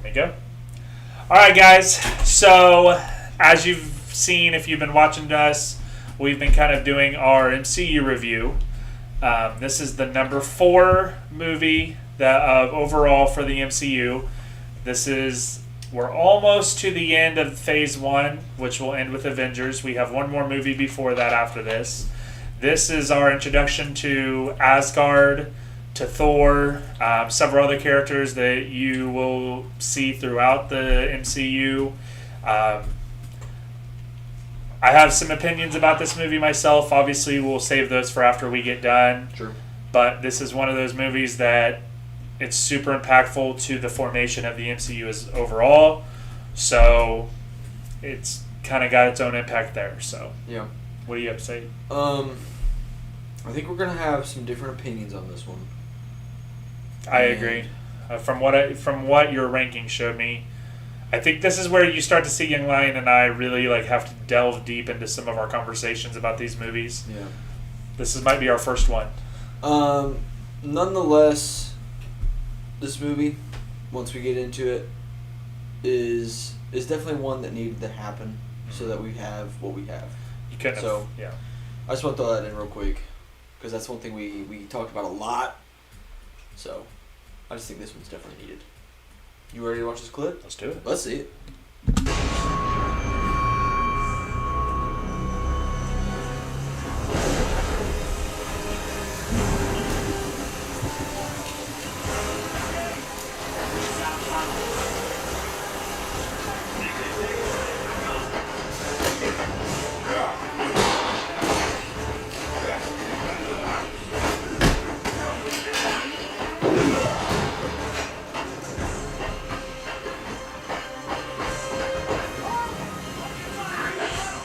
There you go. All right, guys. So, as you've seen, if you've been watching us, we've been kind of doing our MCU review. This is the number 4 movie overall for the MCU. We're almost to the end of Phase 1, which will end with Avengers. We have one more movie before that after this. This is our introduction to Asgard, to Thor, several other characters that you will see throughout the MCU. I have some opinions about this movie myself. Obviously, we'll save those for after we get done. Sure. But this is one of those movies that it's super impactful to the formation of the MCU as overall. So it's kind of got its own impact there. So yeah. What do you have to say? I think we're gonna have some different opinions on this one. I agree. From what your ranking showed me, I think this is where you start to see Young Lion and I really have to delve deep into some of our conversations about these movies. Yeah. Might be our first one. Nonetheless, this movie, once we get into it, is definitely one that needed to happen so that we have what we have. You couldn't So, yeah. I just want to throw that in real quick because that's one thing we talked about a lot. So, I just think this one's definitely needed. You ready to watch this clip? Let's do it. Let's see it.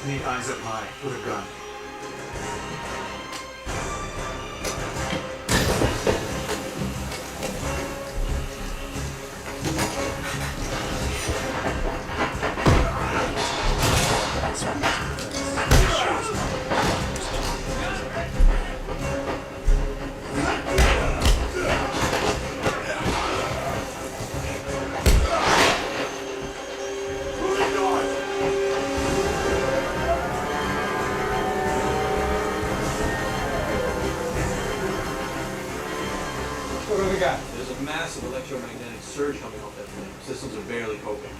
Need eyes up high with a gun. What do we got? There's a massive electromagnetic surge coming off that thing. Systems are barely coping.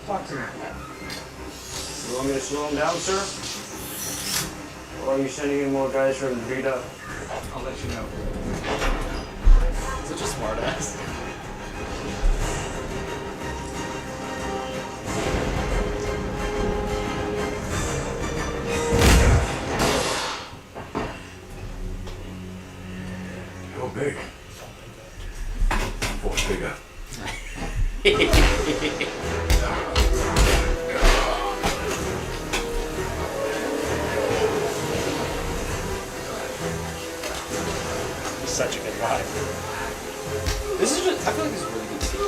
Talk to me. You want me to slow him down, sir? Or are you sending in more guys from Vita? I'll let you know. Such a smart ass. Go big. Or bigger. Such a good line. This is just, I feel like this is a really good scene.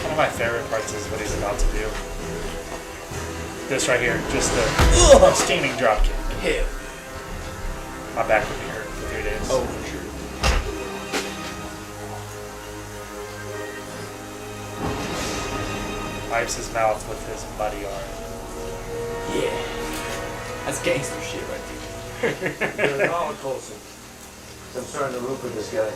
One of my favorite parts is what he's about to do. This right here, just the steaming drop kick. Hell. My back would be hurt for 3 days. Oh, for sure. Wipes his mouth with his muddy arm. Yeah. That's gangster shit right there. You're Colin Coulson. I'm starting to root with this guy.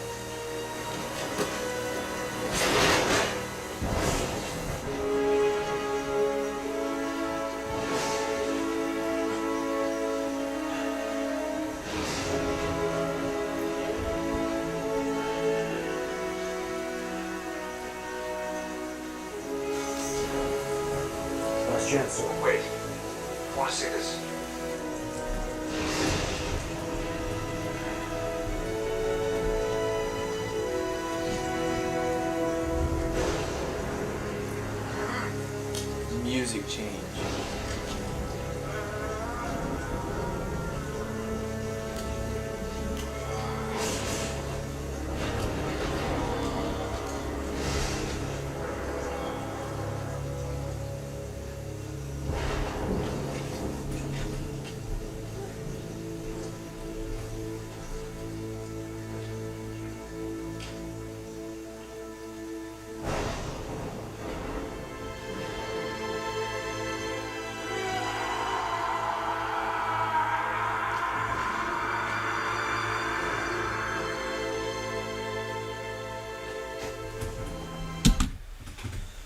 Last chance, sir. Wait. I want to see this. Music change.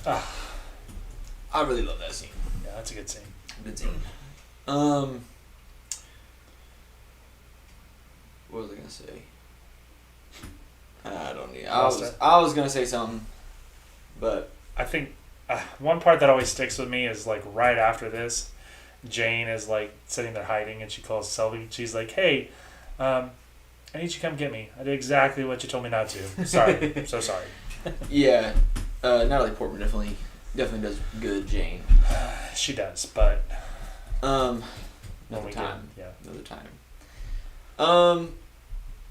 I really love that scene. Yeah, that's a good scene. Good scene. What was I gonna say? I don't need. I was gonna say something, but I think one part that always sticks with me is like right after this, Jane is like sitting there hiding, and she calls Sylvie. She's like, "Hey, I need you to come get me. I did exactly what you told me not to. Sorry, I'm so sorry." yeah, Natalie Portman definitely does good Jane. She does, but Another when we time. get, Another time.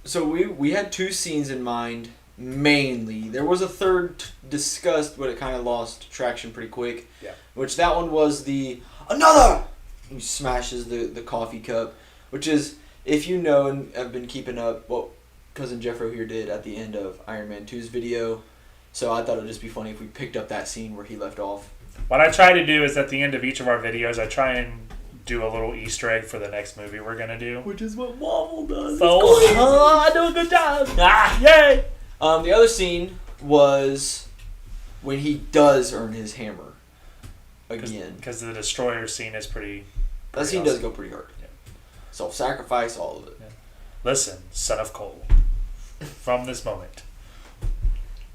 So we had two scenes in mind mainly. There was a third discussed, but it kind of lost traction pretty quick. Yeah. Which that one was the another. He smashes the coffee cup, which is, if you know and have been keeping up what cousin Jeffro here did at the end of Iron Man 2's video. So I thought it would just be funny if we picked up that scene where he left off. what I try to do is at the end of each of our videos, I try and do a little Easter egg for the next movie we're gonna do. Which is what Marvel does. So I do a good job. Yay! The other scene was when he does earn his hammer again. Because the destroyer scene is That scene does go pretty hard. Yeah. Self-sacrifice, all of it. Yeah. Listen, son of Cole. From this moment.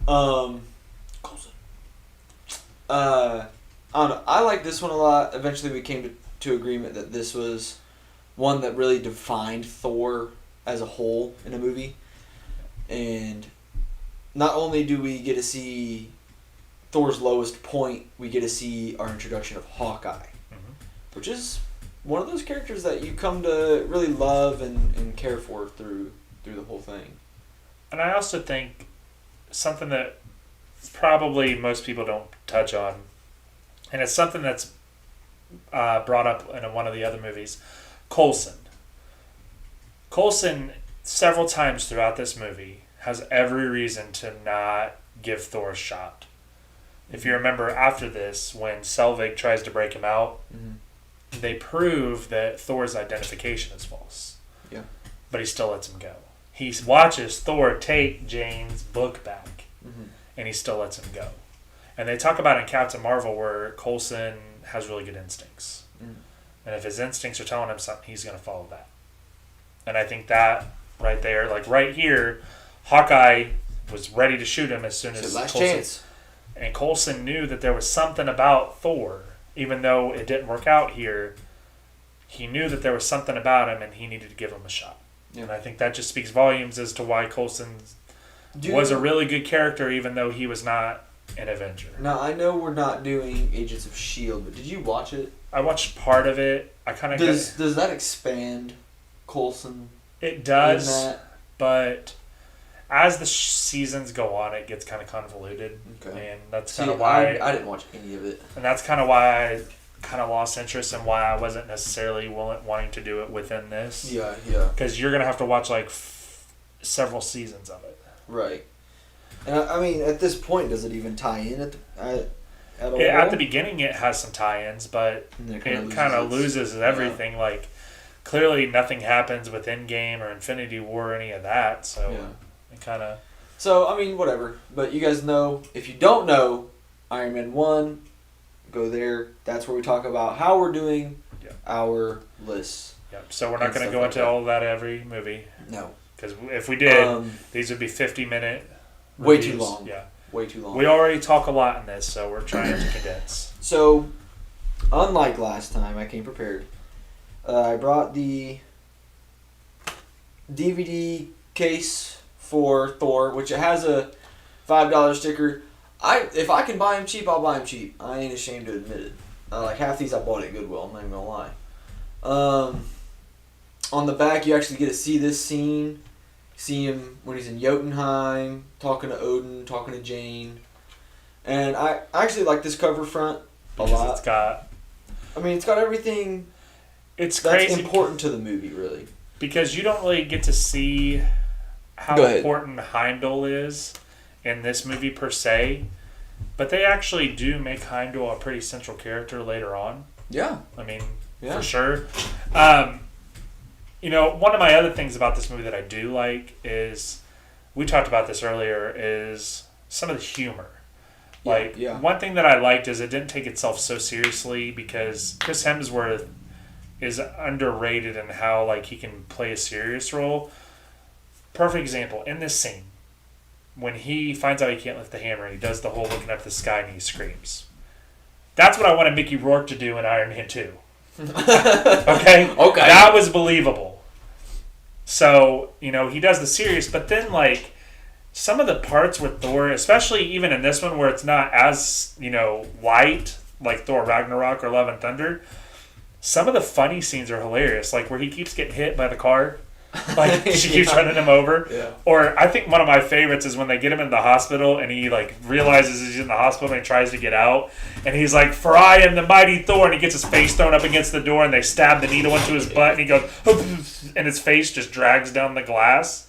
Coulson. I don't know. I like this one a lot. Eventually we came to agreement that this was one that really defined Thor as a whole in a movie. And not only do we get to see Thor's lowest point, we get to see our introduction of Hawkeye. Which is one of those characters that you come to really love and care for through the whole thing. And I also think something that probably most people don't touch on, and it's something that's brought up in one of the other movies, Coulson. Coulson, several times throughout this movie, has every reason to not give Thor a shot. If you remember after this, when Selvig tries to break him out, they prove that Thor's identification is false. Yeah. But he still lets him go. He watches Thor take Jane's book back, and he still lets him go. And they talk about in Captain Marvel where Coulson has really good instincts. And if his instincts are telling him something, he's going to follow that. And I think that right there, like right here, Hawkeye was ready to shoot him as soon as last Coulson, chance. And Coulson knew that there was something about Thor, even though it didn't work out here. He knew that there was something about him, and he needed to give him a shot. Yeah. And I think that just speaks volumes as to why Coulson was a really good character, even though he was not an Avenger. Now, I know we're not doing Agents of S.H.I.E.L.D., but did you watch it? I watched part of it. I kind of does that expand Coulson? It does, but as the seasons go on, it gets kind of convoluted. Okay. And that's kind of why I didn't watch any of it. And that's kind of why I kind of lost interest and why I wasn't necessarily wanting to do it within this. Yeah. Because you're going to have to watch like several seasons of it. Right. And I mean, at this point, does it even tie in at all? At the beginning, it has some tie-ins, but it kind of loses everything. Yeah. Like, clearly nothing happens with Endgame or Infinity War or any of that, so it kind of... So, I mean, whatever. But you guys know, if you don't know, Iron Man 1, go there. That's where we talk about how we're doing our lists. Yep. So we're not going to go into all of that every movie. No. Because if we did, these would be 50-minute Way too long. Yeah. Way too long. We already talk a lot in this, so we're trying to condense. So, unlike last time, I came prepared. I brought the DVD case for Thor, which it has a $5 sticker. If I can buy them cheap, I'll buy them cheap. I ain't ashamed to admit it. Like half these I bought at Goodwill, I'm not even gonna lie. On the back, you actually get to see this scene. See him when he's in Jotunheim, talking to Odin, talking to Jane. And I actually like this cover front a lot. It's got everything that's crazy important to the movie, really. Because you don't really get to see how important Heimdall is in this movie per se. But they actually do make Heimdall a pretty central character later on. Yeah. I mean, for sure. One of my other things about this movie that I do like is, we talked about this earlier, is some of the humor. Like, yeah. one thing that I liked is it didn't take itself so seriously because Chris Hemsworth is underrated in how, like, he can play a serious role. Perfect example, in this scene, when he finds out he can't lift the hammer, he does the whole looking up at the sky and he screams. That's what I wanted Mickey Rourke to do in Iron Man 2. Okay? Okay. That was believable. So, you know, he does the serious, but then, like, some of the parts with Thor, especially even in this one where it's not as, you know, light, like Thor Ragnarok or Love and Thunder, some of the funny scenes are hilarious. Like, where he keeps getting hit by the car. Like, she keeps running him over. Yeah. Or I think one of my favorites is when they get him in the hospital and he, like, realizes he's in the hospital and he tries to get out. And he's like, "For I am the mighty Thor." And he gets his face thrown up against the door and they stab the needle into his butt and he goes, and his face just drags down the glass.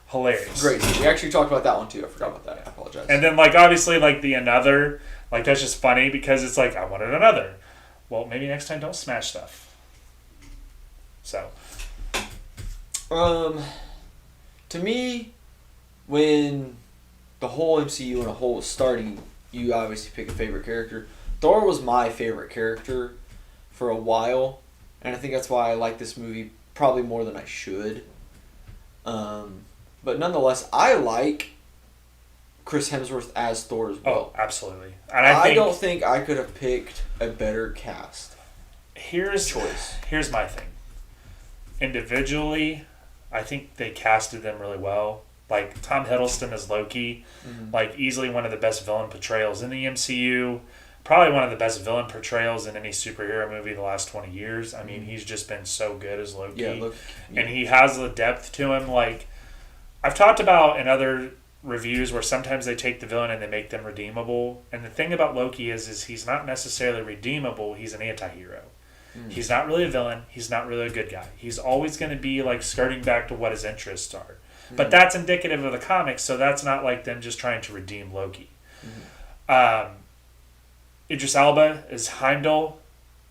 Hilarious. Great. We actually talked about that one too. I forgot about that. I apologize. And then, like, obviously, like, the another, like, that's just funny because it's like, I wanted another. Well, maybe next time don't smash stuff. So. To me, when the whole MCU and a whole was starting, you obviously pick a favorite character. Thor was my favorite character for a while, and I think that's why I like this movie probably more than I should. But nonetheless, I like Chris Hemsworth as Thor as well. Oh, absolutely. And I don't think I could have picked a better cast. Here's my thing. Individually, I think they casted them really well. Like, Tom Hiddleston as Loki, like, easily one of the best villain portrayals in the MCU. Probably one of the best villain portrayals in any superhero movie the last 20 years. I mean, he's just been so good as Loki. Yeah. And he has the depth to him. Like, I've talked about in other reviews where sometimes they take the villain and they make them redeemable. And the thing about Loki is he's not necessarily redeemable. He's an anti-hero. He's not really a villain. He's not really a good guy. He's always going to be, like, skirting back to what his interests are. But that's indicative of the comics, so that's not like them just trying to redeem Loki. Idris Elba is Heimdall.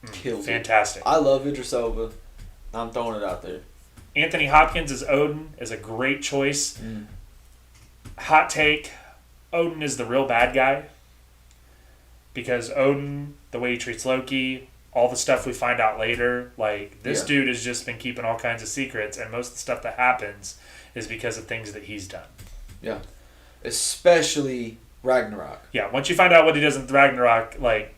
Fantastic. I love Idris Elba. I'm throwing it out there. Anthony Hopkins as Odin is a great choice. Hot take, Odin is the real bad guy. Because Odin, the way he treats Loki, all the stuff we find out later, like, this dude has just been keeping all kinds of secrets, and most of the stuff that happens is because of things that he's done. Yeah. Especially Ragnarok. Yeah, once you find out what he does in Ragnarok, like,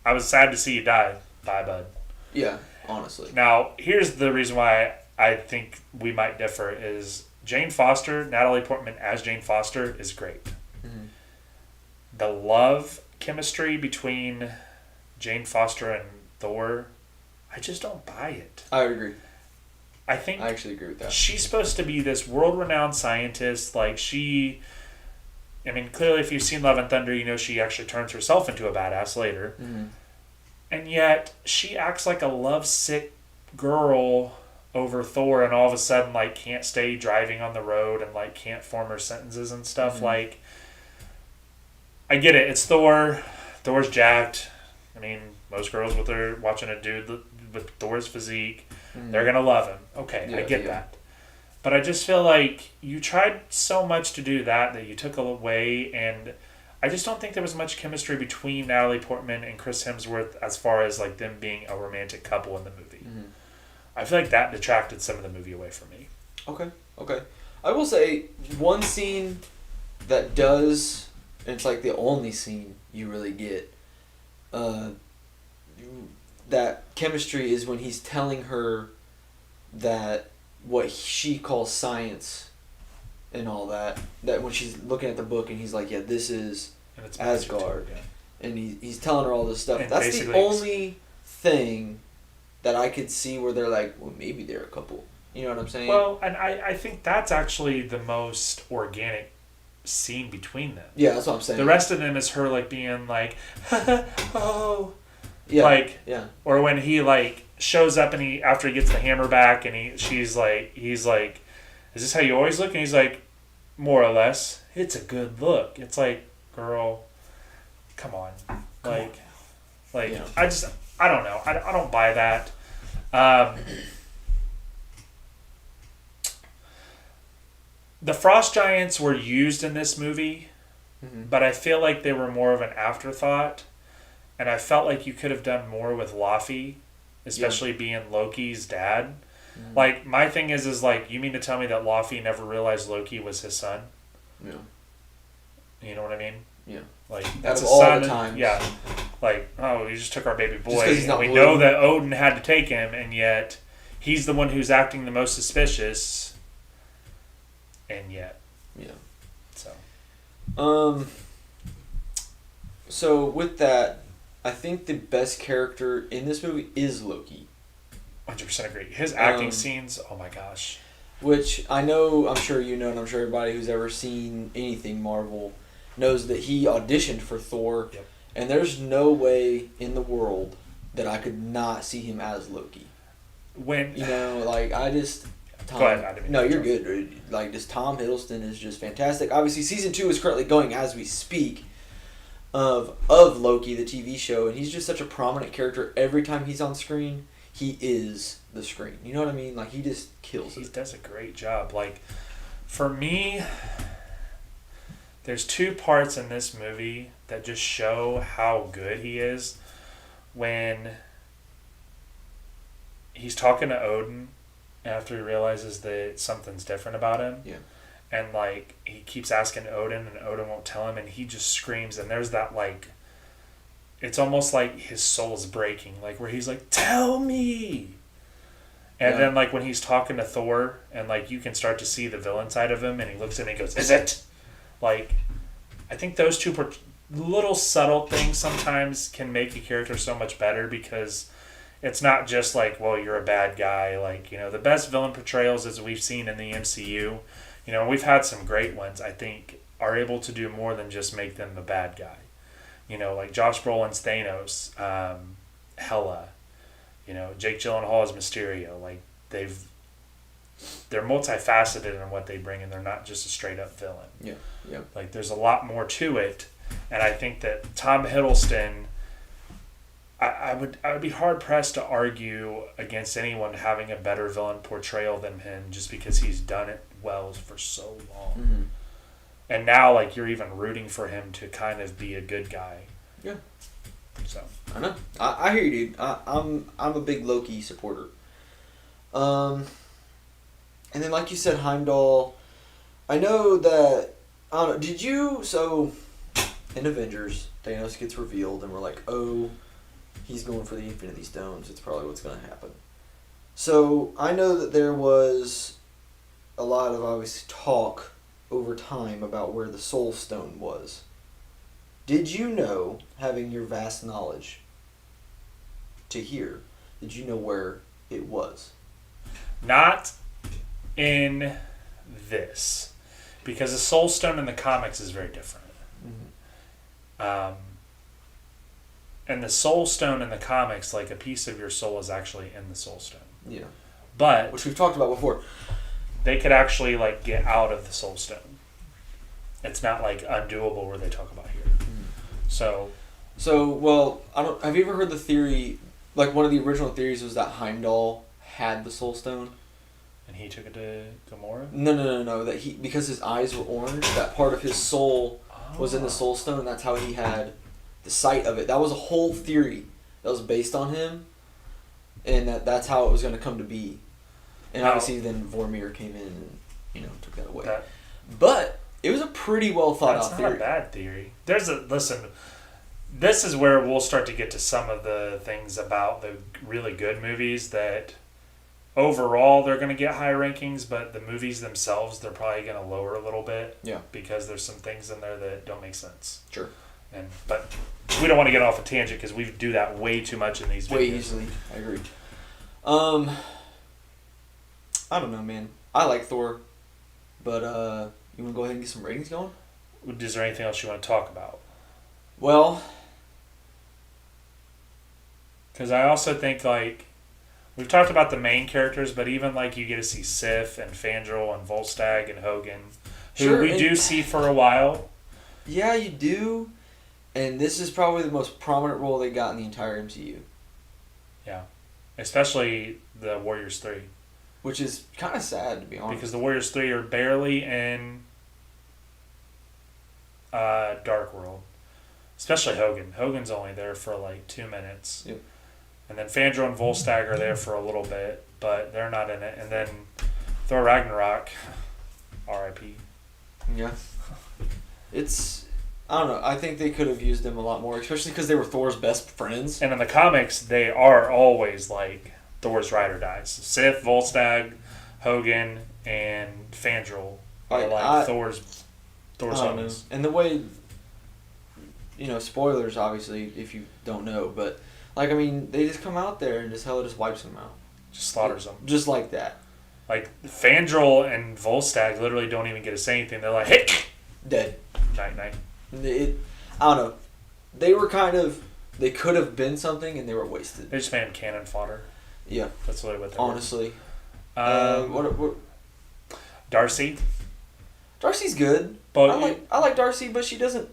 I was sad to see you die. Bye, bud. Yeah, honestly. Now, here's the reason why I think we might differ is Jane Foster, Natalie Portman as Jane Foster is great. The love chemistry between Jane Foster and Thor, I just don't buy it. I agree. I think I actually agree with that. She's supposed to be this world-renowned scientist. Like, I mean, clearly if you've seen Love and Thunder, you know she actually turns herself into a badass later. And yet, she acts like a lovesick girl over Thor and all of a sudden, like, can't stay driving on the road and, like, can't form her sentences and stuff. Like, I get it. It's Thor. Thor's jacked. I mean, most girls watching a dude with Thor's physique, they're going to love him. Okay, I get that. But I just feel like you tried so much to do that you took away, and I just don't think there was much chemistry between Natalie Portman and Chris Hemsworth as far as, like, them being a romantic couple in the movie. I feel like that detracted some of the movie away from me. Okay. I will say, one scene that does, and it's like the only scene you really get, that chemistry is when he's telling her that what she calls science and all that when she's looking at the book and he's like, yeah, this is Asgard. And he's telling her all this stuff. And that's the only thing that I could see where they're like, well, maybe they're a couple. You know what I'm saying? Well, and I think that's actually the most organic scene between them. Yeah, that's what I'm saying. The rest of them is her, like, being like, oh. Yeah. Like, yeah. Or when he, like, shows up and after he gets the hammer back and he's like, is this how you always look? And he's like, more or less. It's a good look. It's like, girl, come on. Like, yeah. I don't know. I don't buy that. The Frost Giants were used in this movie but I feel like they were more of an afterthought, and I felt like you could have done more with Laufey, especially being Loki's dad. Like, my thing is like, you mean to tell me that Laufey never realized Loki was his son? Yeah. You know what I mean? Yeah. Like, Out that's of a all son. the times. Yeah. Like, oh, he just took our baby boy. 'cause he's not And we blue. know that Odin had to take him, and yet he's the one who's acting the most suspicious. And yet. Yeah. So. So with that, I think the best character in this movie is Loki. 100% agree. His acting scenes, oh my gosh. Which I know, I'm sure you know, and I'm sure everybody who's ever seen anything Marvel knows that he auditioned for Thor. Yep. And there's no way in the world that I could not see him as Loki. When You know, like, I just... Go ahead, I didn't mean No, to you're interrupt. good, dude. Like, just Tom Hiddleston is just fantastic. Obviously, season 2 is currently going as we speak of Loki, the TV show, and he's just such a prominent character. Every time he's on screen, he is the screen. You know what I mean? Like, he just kills He it. does a great job. Like, for me, there's two parts in this movie that just show how good he is. When he's talking to Odin after he realizes that something's different about him. Yeah. And, like, he keeps asking Odin, and Odin won't tell him, and he just screams, and there's that, like, it's almost like his soul's breaking, like, where he's like, tell me! And Yeah. then, like, when he's talking to Thor, and, like, you can start to see the villain side of him, and he looks at him and he goes, is it? Like, I think those two little subtle things sometimes can make a character so much better, because it's not just like, well, you're a bad guy. Like, you know, the best villain portrayals as we've seen in the MCU, you know, we've had some great ones, I think, are able to do more than just make them a bad guy. You know, like Josh Brolin's Thanos, Hela, you know, Jake Gyllenhaal as Mysterio. Like, they're multifaceted in what they bring, and they're not just a straight up villain. Yeah, yeah. Like, there's a lot more to it, and I think that Tom Hiddleston, I would be hard pressed to argue against anyone having a better villain portrayal than him, just because he's done it well for so long. Mm-hmm. And now, like, you're even rooting for him to kind of be a good guy. Yeah. So I know. I hear you, dude. I'm a big Loki supporter. And then, like you said, Heimdall. I know that. I don't know. Did you? So, in Avengers, Thanos gets revealed, and we're like, oh, he's going for the Infinity Stones. It's probably what's going to happen. So I know that there was a lot of obviously talk over time about where the Soul Stone was. Did you know, having your vast knowledge to hear, did you know where it was? not in this, because the Soul Stone in the comics is very different. And the Soul Stone in the comics, like, a piece of your soul is actually in the Soul Stone. Yeah. But Which we've talked about before. they could actually, like, get out of the Soul Stone. It's not, like, undoable where they talk about here. So Well, I don't. Have you ever heard the theory? Like, one of the original theories was that Heimdall had the Soul Stone. and he took it to Gamora. No. That he, because his eyes were orange, that part of his soul was in the Oh. Soul Stone, and that's how he had the sight of it. That was a whole theory that was based on him, and that's how it was going to come to be. And Now- obviously, then Vormir came in and took that away. That, But it was a pretty well thought that's out not theory. a bad theory. Listen. This is where we'll start to get to some of the things about the really good movies that overall they're going to get high rankings, but the movies themselves they're probably going to lower a little bit. Yeah. Because there's some things in there that don't make sense. Sure. But we don't want to get off a tangent because we do that way too much in these videos. Way easily. I agree. I don't know, man. I like Thor, but you want to go ahead and get some ratings going? Is there anything else you want to talk about? Well, Because I also think, like, we've talked about the main characters, but even, like, you get to see Sif and Fandral and Volstagg and Hogan, who Sure, we and- do see for a while. yeah, you do. And this is probably the most prominent role they got in the entire MCU. Yeah. Especially the Warriors 3. Which is kind of sad, to be honest. Because the Warriors 3 are barely in Dark World, especially Hogan. Hogan's only there for like 2 minutes. Yep. And then Fandral and Volstagg are there for a little bit, but they're not in it. And then Thor Ragnarok, R.I.P. Yeah. It's, I don't know. I think they could have used them a lot more, especially because they were Thor's best friends. And in the comics, they are always like Thor's ride or dies. Sif, Volstagg, Hogan, and Fandral are Thor's I don't know. homies. And the way, spoilers obviously if you don't know, but like, I mean, they just come out there and just hella just wipes them out. Just slaughters them. Just like that. Like, Fandral and Volstagg literally don't even get to say anything. They're like, hey! Dead. Night, night. I don't know. They could have been something and they were wasted. They just made him cannon fodder. Yeah. That's really what they honestly. were. What? Darcy. Darcy's good. But I like Darcy, but she doesn't.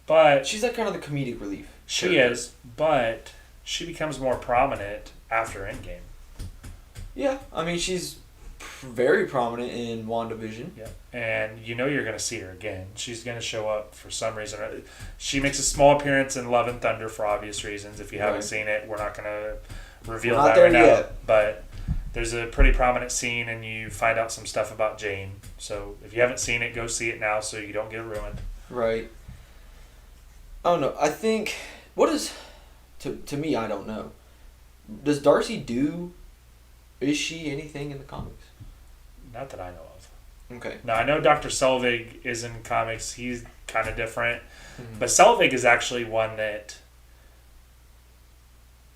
But she's like kind of the comedic relief. She is, but she becomes more prominent after Endgame. Yeah, I mean, she's very prominent in WandaVision. Yeah, and you're going to see her again. She's going to show up for some reason. She makes a small appearance in Love and Thunder for obvious reasons. If you haven't seen it, we're not going to reveal that right now. But there's a pretty prominent scene, and you find out some stuff about Jane. So if you haven't seen it, go see it now so you don't get ruined. Right. I don't know. I think to me, I don't know. Does Darcy do? Is she anything in the comics? Not that I know of. Okay. Now, I know Dr. Selvig is in comics. He's kind of different. Mm-hmm. But Selvig is actually one that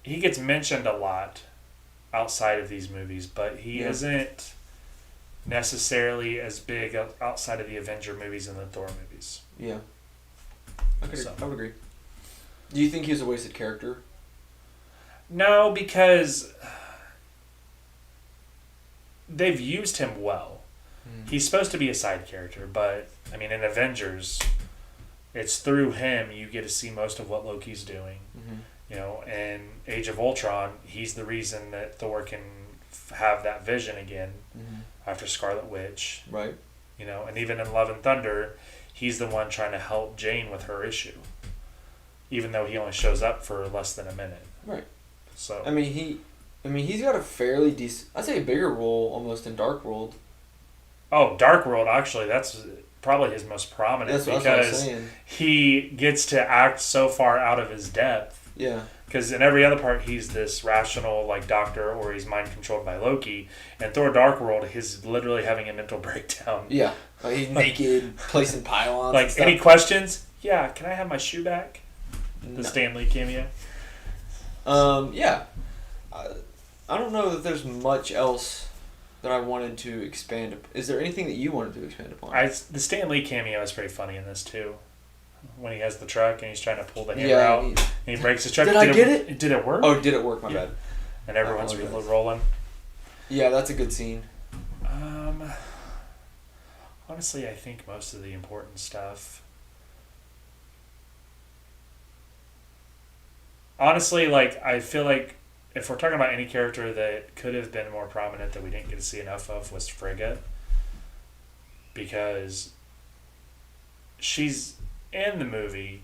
he gets mentioned a lot outside of these movies, but he isn't necessarily as big outside of the Avenger movies and the Thor movies. Yeah. I would agree. Do you think he was a wasted character? No, because they've used him well. He's supposed to be a side character, but I mean, in Avengers, it's through him you get to see most of what Loki's doing. Mm-hmm. In Age of Ultron, he's the reason that Thor can have that vision again after Scarlet Witch. Right. And even in Love and Thunder, he's the one trying to help Jane with her issue, even though he only shows up for less than a minute. Right. So I mean, he's got a fairly decent, I'd say a bigger role almost in Dark World. Oh, Dark World, actually, that's probably his most prominent because he gets to act so far out of his depth. Yeah. Because in every other part, he's this rational, like, doctor, or he's mind controlled by Loki. And Thor Dark World, he's literally having a mental breakdown. Yeah. Like, he's naked, placing pylons. Like, any questions? Yeah, can I have my shoe back? The Stan Lee cameo. Yeah. I don't know that there's much else that I wanted to expand upon. Is there anything that you wanted to expand upon? The Stan Lee cameo is pretty funny in this, too. When he has the truck and he's trying to pull the hammer out and he breaks his truck. Did I get it? Did it work? Oh, did it work? My bad. And everyone's rolling. Yeah, that's a good scene. Honestly, I think most of the important stuff. Honestly, like, I feel like if we're talking about any character that could have been more prominent that we didn't get to see enough of was Frigga. Because she's in the movie,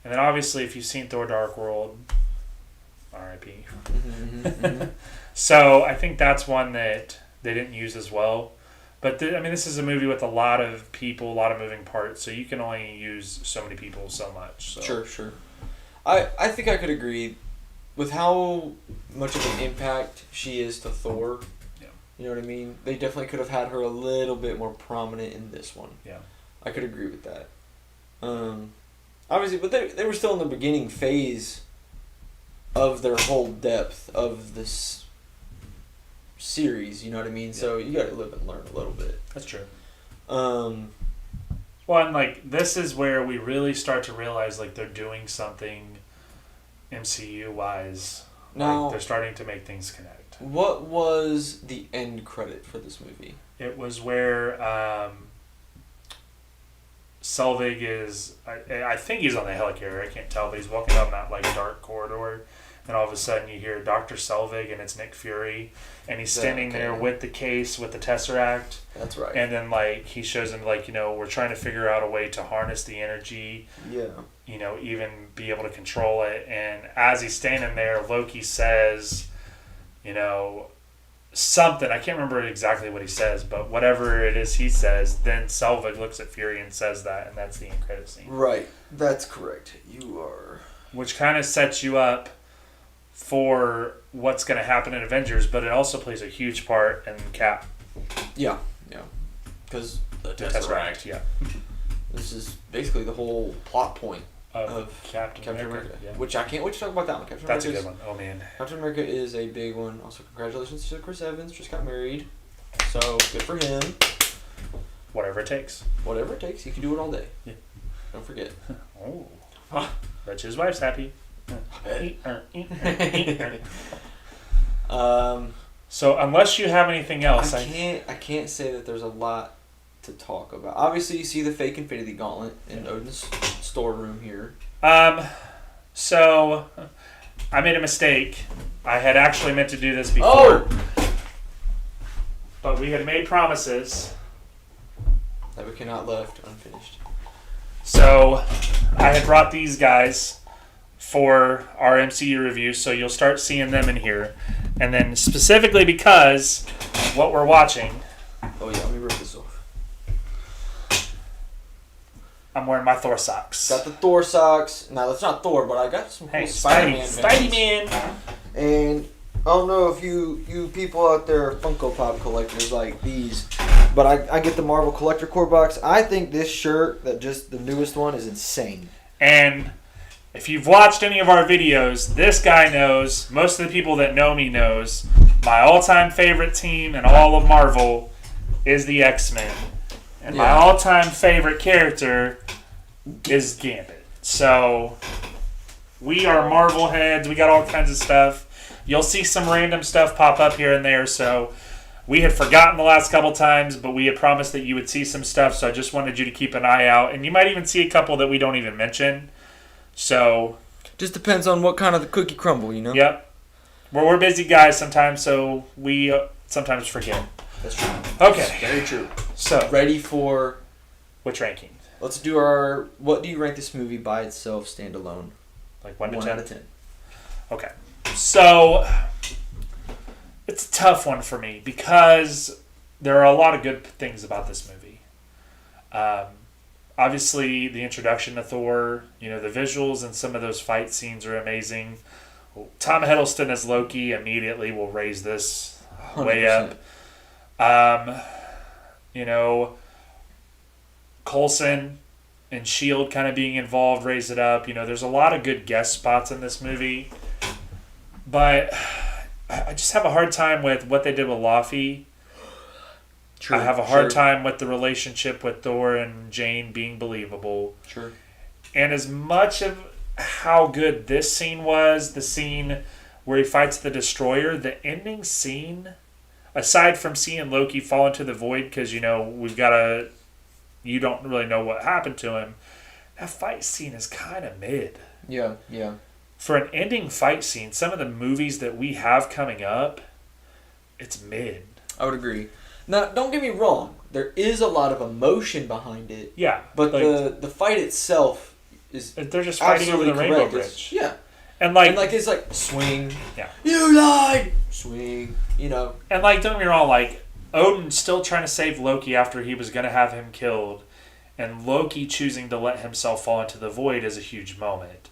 and then obviously if you've seen Thor Dark World, R.I.P. So I think that's one that they didn't use as well. But this is a movie with a lot of people, a lot of moving parts, so you can only use so many people so much. So. Sure. I think I could agree with how much of an impact she is to Thor. Yeah. You know what I mean? They definitely could have had her a little bit more prominent in this one. Yeah. I could agree with that. Obviously, but they were still in the beginning phase of their whole depth of this series, you know what I mean? Yeah. So you got to live and learn a little bit. That's true. Well, and like this is where we really start to realize like they're doing something MCU wise. Now, like, they're starting to make things connect. What was the end credit for this movie? It was where Selvig is, I think he's on the helicarrier, I can't tell, but he's walking down that like dark corridor. and all of a sudden you hear Dr. Selvig and it's Nick Fury, and he's standing there with the case, with the Tesseract. That's right. And then, like, he shows him, like, we're trying to figure out a way to harness the energy. Yeah. Even be able to control it. And as he's standing there, Loki says, something. I can't remember exactly what he says, but whatever it is he says, then Selvig looks at Fury and says that, and that's the end credit scene. Right. That's correct. You are. Which kind of sets you up for what's going to happen in Avengers, but it also plays a huge part in Cap. Yeah. Because the Tesseract. Yeah. This is basically the whole plot point of Captain America. Yeah. Which I can't wait to talk about that one. That's a good one. Oh, man. Captain America is a big one. Also, congratulations to Chris Evans. Just got married. So, good for him. Whatever it takes. Whatever it takes. He can do it all day. Yeah. Don't forget. Oh. Bet his wife's happy. So, unless you have anything else... I can't say that there's a lot to talk about. Obviously, you see the fake Infinity Gauntlet in Odin's storeroom here. So I made a mistake. I had actually meant to do this before. But we had made promises that we cannot left unfinished. So I had brought these guys for our MCU review, so you'll start seeing them in here. And then specifically because what we're watching... Oh yeah, let me rip this off. I'm wearing my Thor socks. Got the Thor socks. Now, that's not Thor, but I got some cool Spider-Man. Spidey-Man. And I don't know if you people out there are Funko Pop collectors like these, but I get the Marvel Collector Core box. I think this shirt, the newest one, is insane. And if you've watched any of our videos, this guy knows, most of the people that know me knows, my all-time favorite team in all of Marvel is the X-Men. And my all-time favorite character is Gambit. So, we are Marvel heads. We got all kinds of stuff. You'll see some random stuff pop up here and there. So, we had forgotten the last couple times, but we had promised that you would see some stuff. So, I just wanted you to keep an eye out. And you might even see a couple that we don't even mention. So... Just depends on what kind of the cookie crumble, Yep. We're busy guys sometimes, so we sometimes forget. That's true. Okay. That's very true. So, ready for which ranking? Let's do what do you rank this movie by itself, standalone? Like 1 to 10? 1 out of 10. Okay. So, it's a tough one for me because there are a lot of good things about this movie. Obviously, the introduction to Thor, the visuals and some of those fight scenes are amazing. Tom Hiddleston as Loki immediately will raise this 100%. Way up. Coulson and S.H.I.E.L.D. kind of being involved raise it up. There's a lot of good guest spots in this movie. But I just have a hard time with what they did with Laufey. True, I have a hard time with the relationship with Thor and Jane being believable. Sure. And as much of how good this scene was, the scene where he fights the Destroyer, the ending scene... Aside from seeing Loki fall into the void, because, you don't really know what happened to him, that fight scene is kind of mid. Yeah. For an ending fight scene, some of the movies that we have coming up, it's mid. I would agree. Now, don't get me wrong. There is a lot of emotion behind it. Yeah. But the fight itself is they're just fighting over the Rainbow Bridge. Yeah. And it's like, swing. Yeah. You lied! Swing. And don't get me wrong, Odin's still trying to save Loki after he was going to have him killed. And Loki choosing to let himself fall into the void is a huge moment.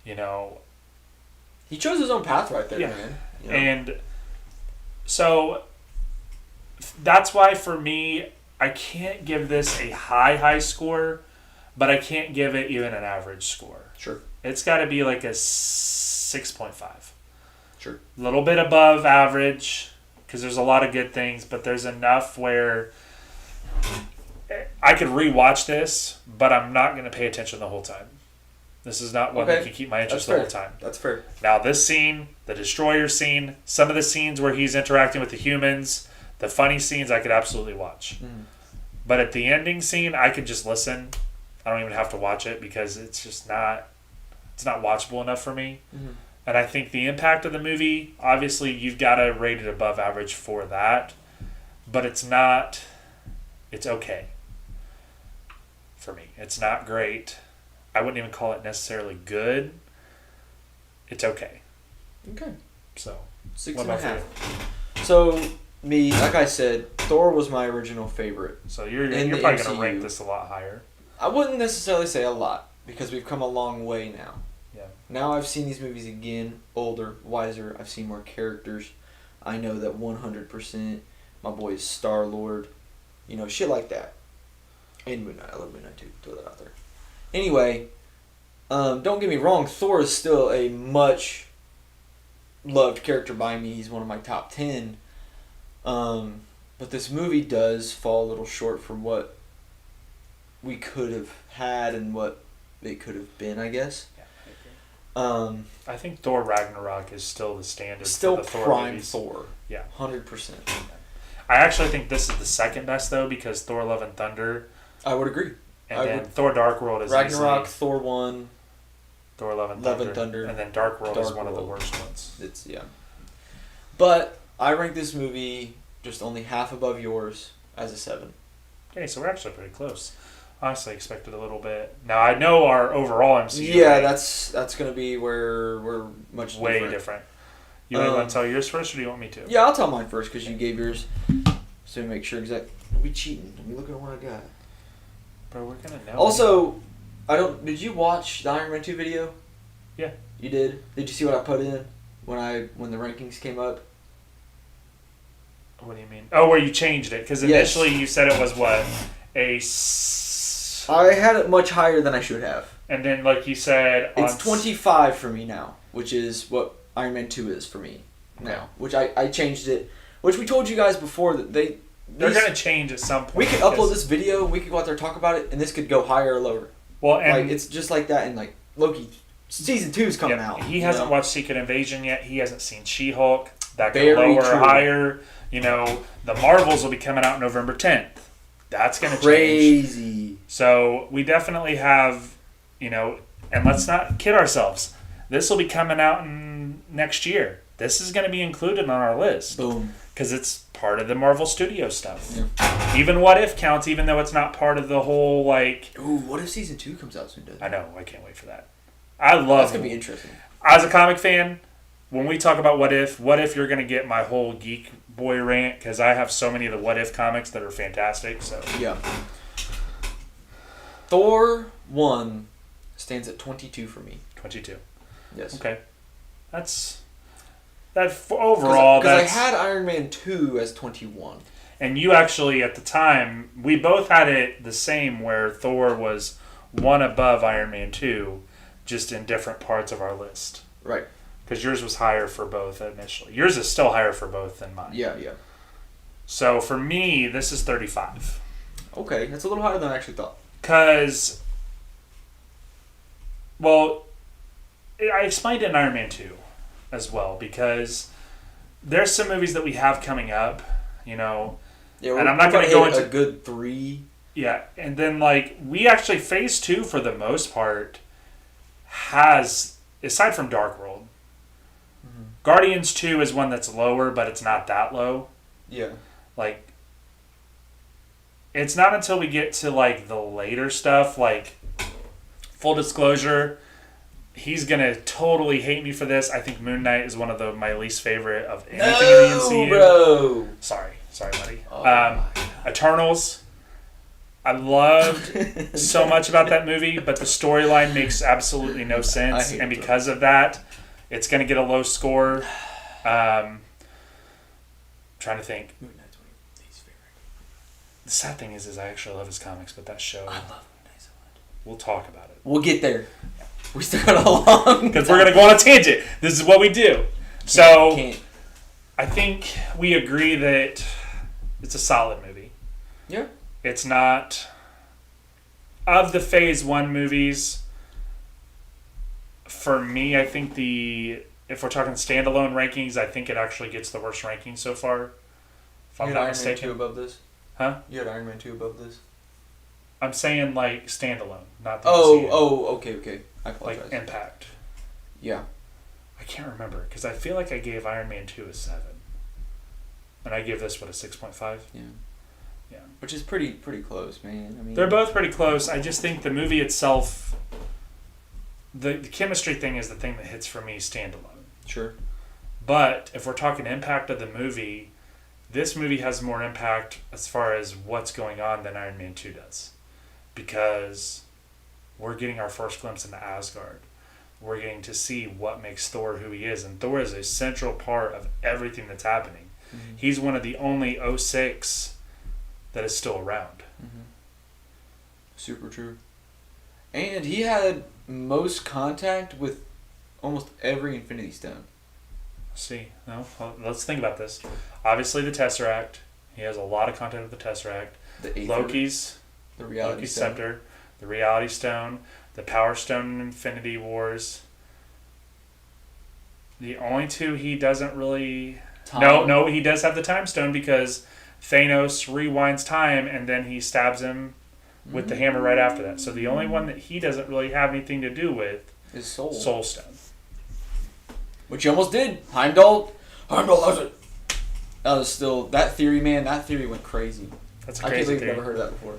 He chose his own path right there, man. And so that's why for me, I can't give this a high score, but I can't give it even an average score. Sure. It's got to be like a 6.5. Sure. A little bit above average because there's a lot of good things, but there's enough where I could rewatch this, but I'm not going to pay attention the whole time. This is not one that can keep my interest the whole time. That's fair. Now, this scene, the Destroyer scene, some of the scenes where he's interacting with the humans, the funny scenes I could absolutely watch. Mm. But at the ending scene, I could just listen. I don't even have to watch it because it's just not... It's not watchable enough for me. And I think the impact of the movie, obviously, you've got to rate it above average for that. But it's not. It's okay. For me. It's not great. I wouldn't even call it necessarily good. It's okay. Okay. So, 6.5. So, me, like I said, Thor was my original favorite. So you're In the probably going MCU. to rank this a lot higher. I wouldn't necessarily say a lot, because we've come a long way now. Yeah. Now I've seen these movies again, older, wiser. I've seen more characters. I know that 100% my boy is Star-Lord. You know, shit like that. And Moon Knight. I love Moon Knight too. Throw that out there. Anyway, don't get me wrong. Thor is still a much loved character by me. He's one of my top 10. But this movie does fall a little short from what we could have had and what it could have been, I guess. Yeah, I think Thor Ragnarok is still the standard. Still for the Thor prime movies. Thor. Yeah. 100%. I actually think this is the second best though, because Thor: Love and Thunder, I would agree. and then Thor: Dark World is Ragnarok, easily Thor 1. Thor: Love and Love and Thunder, and then Dark World is Dark one of the World. worst ones. It's, yeah. But I rank this movie just only half above yours as a 7. Okay, so we're actually pretty close. Honestly, expected a little bit. Now I know our overall MCU. Yeah, rate that's going to be where we're much way different. You want to tell yours first, or do you want me to? Yeah, I'll tell mine first because you gave yours. So make sure exactly. Don't be cheating. Don't be looking at what I got. Bro, we're gonna know. Also, did you watch the Iron Man 2 video? Yeah. You did? Did you see what I put in when the rankings came up? What do you mean? Oh, where you changed it? Because Yes. initially you said it was what I had it much higher than I should have. and then like you said, It's 25 for me now, which is what Iron Man 2 is for me now. Which I changed it, which we told you guys before that they're gonna change at some point. We could upload this video, we could go out there talk about it, and this could go higher or lower. Well, and Like, it's just like that, and like Loki season 2 is coming out. He you hasn't know? watched Secret Invasion yet. He hasn't seen She-Hulk. That could Very lower or true. higher. You know, the Marvels will be coming out November 10th. That's gonna change. Crazy. So we definitely have, you know, and let's not kid ourselves. This will be coming out next year. This is going to be included on our list. Boom. Because it's part of the Marvel Studios stuff. Yeah. Even What If counts, even though it's not part of the whole, like... Ooh, what if season 2 comes out soon, doesn't it? I know, I can't wait for that. I love... That's going to be interesting. As a comic fan, when we talk about What If you're going to get my whole geek boy rant, because I have so many of the What If comics that are fantastic, so... Yeah. Thor 1 stands at 22 for me. 22. Yes. Okay. Overall, Because I that's... had Iron Man 2 as 21. And you actually, at the time, we both had it the same, where Thor was one above Iron Man 2, just in different parts of our list. Right. Because yours was higher for both initially. Yours is still higher for both than mine. Yeah. So for me, this is 35. Okay, that's a little higher than I actually thought. Because, well, I explained it in Iron Man 2 as well, because there's some movies that we have coming up, you know. Yeah, And I'm not going to go into a good 3. Yeah, and then like we actually Phase 2 for the most part has, aside from Dark World, Guardians 2 is one that's lower, but it's not that low. Yeah. Like, it's not until we get to like the later stuff, like, full disclosure, he's gonna totally hate me for this. I think Moon Knight is one of my least favorite of anything in the MCU. Bro. Sorry, buddy. Oh, Eternals. I loved so much about that movie, but the storyline makes absolutely no sense, and because of that, it's going to get a low score. Trying to think. Moon Knight's one of his favorite. The sad thing is I actually love his comics, but that show, I love Moon Knight so much. we'll talk about it. We'll get there. We still got a long Because we're going to go on a tangent. This is what we do. So, Can't. I think we agree that it's a solid movie. Yeah. It's not... Of the Phase 1 movies, for me, I think if we're talking standalone rankings, I think it actually gets the worst ranking so far. If I'm You had not Iron Man mistaken. 2 above this? Huh? You had Iron Man 2 above this? I'm saying like standalone, not the MCU. Okay. I apologize. Like Impact. Yeah. I can't remember because I feel like I gave Iron Man 2 a 7. And I give this, what, a 6.5? Yeah. Yeah. Which is pretty close, man. I mean, They're both pretty close. I just think the movie itself, the chemistry thing is the thing that hits for me standalone. Sure. But if we're talking impact of the movie, this movie has more impact as far as what's going on than Iron Man 2 does. Because we're getting our first glimpse into Asgard. We're getting to see what makes Thor who he is. And Thor is a central part of everything that's happening. Mm-hmm. He's one of the only 06 that is still around. Mm-hmm. Super true. And he had most contact with almost every Infinity Stone. See, no, well, let's think about this. Obviously, the Tesseract. He has a lot of contact with the Tesseract. The Aether, Loki's Scepter, the Reality Stone, the Power Stone in Infinity Wars. The only two he doesn't really... Time. No, he does have the Time Stone because Thanos rewinds time and then he stabs him with the hammer right after that. So the only one that he doesn't really have anything to do with is Soul Stone. Which he almost did. Heimdall loves it. That was still... That theory, man, that theory went crazy. That's a I crazy can't believe theory. I've never heard that before.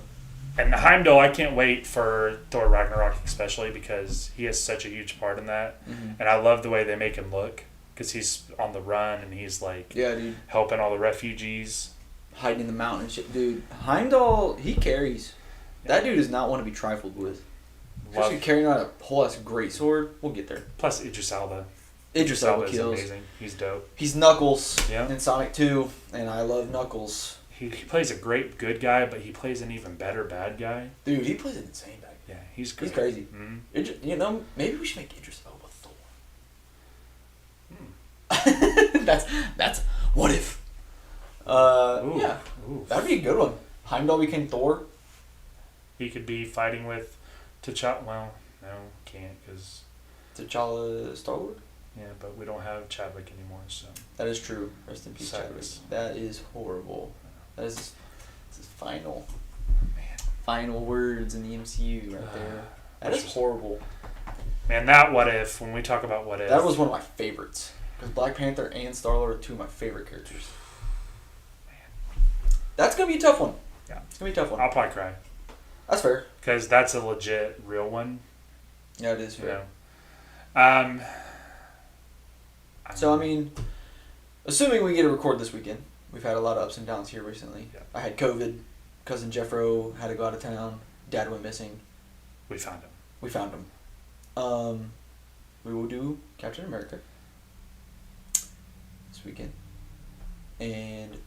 And Heimdall, I can't wait for Thor Ragnarok especially because he has such a huge part in that. Mm-hmm. And I love the way they make him look because he's on the run and he's like dude, helping all the refugees. hiding in the mountain and shit. Dude, Heimdall, he carries. That dude is not one to be trifled with. Especially carrying around a whole ass greatsword. We'll get there. Plus Idris Elba. Idris Elba is kills. amazing. He's dope. He's Knuckles Yeah. in Sonic 2, and I love Knuckles. He plays a great good guy, but he plays an even better bad guy. Dude, he plays an insane bad guy. Yeah, he's great. He's crazy. Mm-hmm. You know, maybe we should make Idris Elba Thor. That's what if? Yeah, Ooh. that'd be a good one. Heimdall became Thor. He could be fighting with T'Challa. Well, no, can't because T'Challa Star-Lord? yeah, but we don't have Chadwick anymore, so. That is true. Rest in peace, Chadwick. Sucks. That is horrible. That is this is final. Man. Final words in the MCU right there. That is horrible. Man, that what if, when we talk about what if. That was one of my favorites. Because Black Panther and Star-Lord are two of my favorite characters. Man. That's going to be a tough one. Yeah. It's going to be a tough one. I'll probably cry. That's fair. Because that's a legit, real one. Yeah, it is fair. You know? So, I mean, assuming we get to record this weekend, we've had a lot of ups and downs here recently. Yeah. I had COVID. Cousin Jeffro had to go out of town. Dad went missing. We found him. We found him. We will do Captain America this weekend. And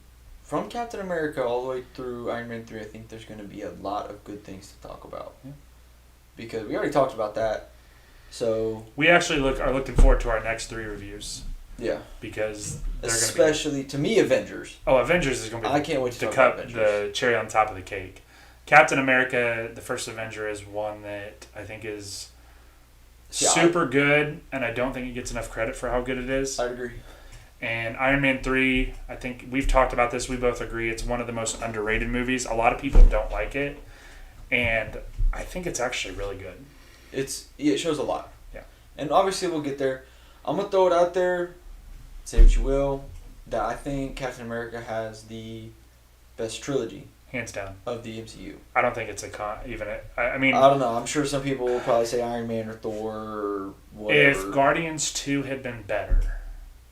from Captain America all the way through Iron Man 3, I think there's going to be a lot of good things to talk about. Yeah. Because we already talked about that. So, We actually are looking forward to our next 3 reviews. yeah. Because they're going to be... Especially, to me, Avengers. Oh, Avengers is going to be I can't wait to the talk about cup, Avengers. the cherry on top of the cake. Captain America, the first Avenger, is one that I think is super good, and I don't think it gets enough credit for how good it is. I'd agree. And Iron Man 3, I think we've talked about this, we both agree, it's one of the most underrated movies. A lot of people don't like it, and I think it's actually really good. It shows a lot. Yeah. And obviously we'll get there. I'm going to throw it out there, say what you will, that I think Captain America has the best trilogy Hands down. of the MCU. I don't think it's I mean... I don't know. I'm sure some people will probably say Iron Man or Thor or whatever. If Guardians 2 had been better,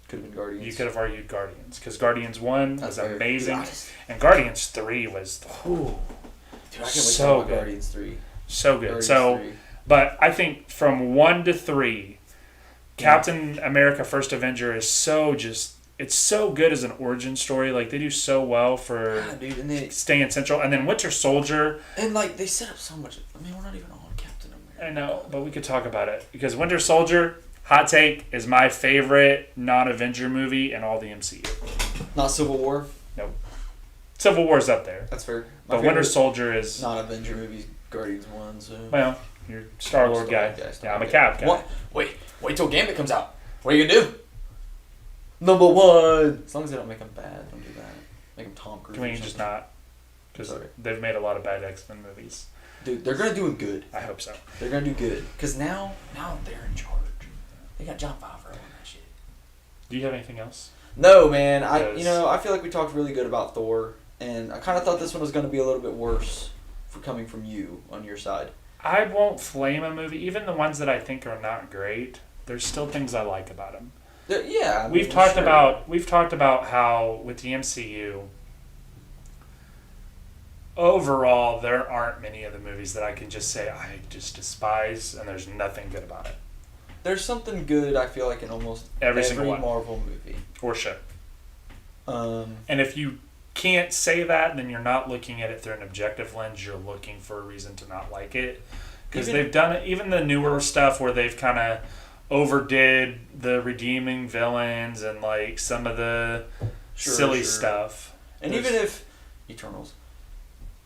could have been Guardians. you could have argued Guardians. Because Guardians 1 was fair. amazing, Dude, and Guardians 3 was... Ooh, I can't wait so to talk about good. Guardians 3. so good. Guardians So, 3. but I think from 1 to 3, Captain America First Avenger is it's so good as an origin story. Like, they do so well for Yeah, dude, and staying central. And then Winter Soldier... like, they set up so much. I mean, we're not even on Captain America. I know, but we could talk about it. Because Winter Soldier, hot take, is my favorite non-Avenger movie in all the MCU. Not Civil War. Nope. Civil War's up there. That's fair. But Winter Soldier is... non-Avenger movies, Guardians 1, so... Well, you're Star-Lord guy. Yeah, I'm a Cap guy. What? Wait till Gambit comes out. What are you gonna do? Number 1. As long as they don't make him bad, don't do that. Make him Tom Cruise. Can we or just something. not? Because Sorry. they've made a lot of bad X-Men movies. Dude, they're gonna do him good. I hope so. They're gonna do good. Cause now they're in charge. They got John Favreau on that shit. Do you have anything else? No, man. Because- I feel like we talked really good about Thor, and I kind of thought this one was going to be a little bit worse for coming from you on your side. I won't flame a movie. Even the ones that I think are not great, there's still things I like about them. Yeah, I mean, We've talked sure. about how with the MCU, overall there aren't many of the movies that I can just say I just despise, and there's nothing good about it There's something good, I feel like, in almost Every single one. Marvel movie. or show. Um, And if you can't say that, then you're not looking at it through an objective lens. You're looking for a reason to not like it, because Even- they've done it. Even the newer stuff where they've kind of overdid the redeeming villains and like some of the silly stuff. And There's- even if Eternals,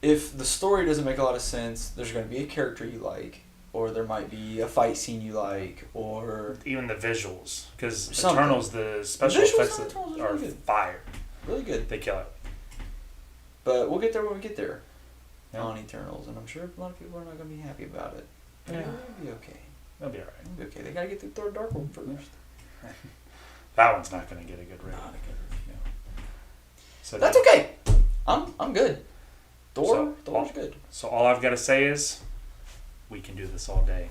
if the story doesn't make a lot of sense, there's going to be a character you like, or there might be a fight scene you like, or Even the visuals, because Something. Eternals, the special visuals effects on Eternals are really good. fire. really good. They kill it. But we'll get there when we get there Yeah. on Eternals, and I'm sure a lot of people are not going to be happy about it. But Yeah. it'll be okay. They'll be alright. It'll be okay. They got to get through Thor Dark World first. That one's not going to get a good rating. Not a good review. So That's that- okay. I'm good. Thor's good. So all I've got to say is, we can do this all day.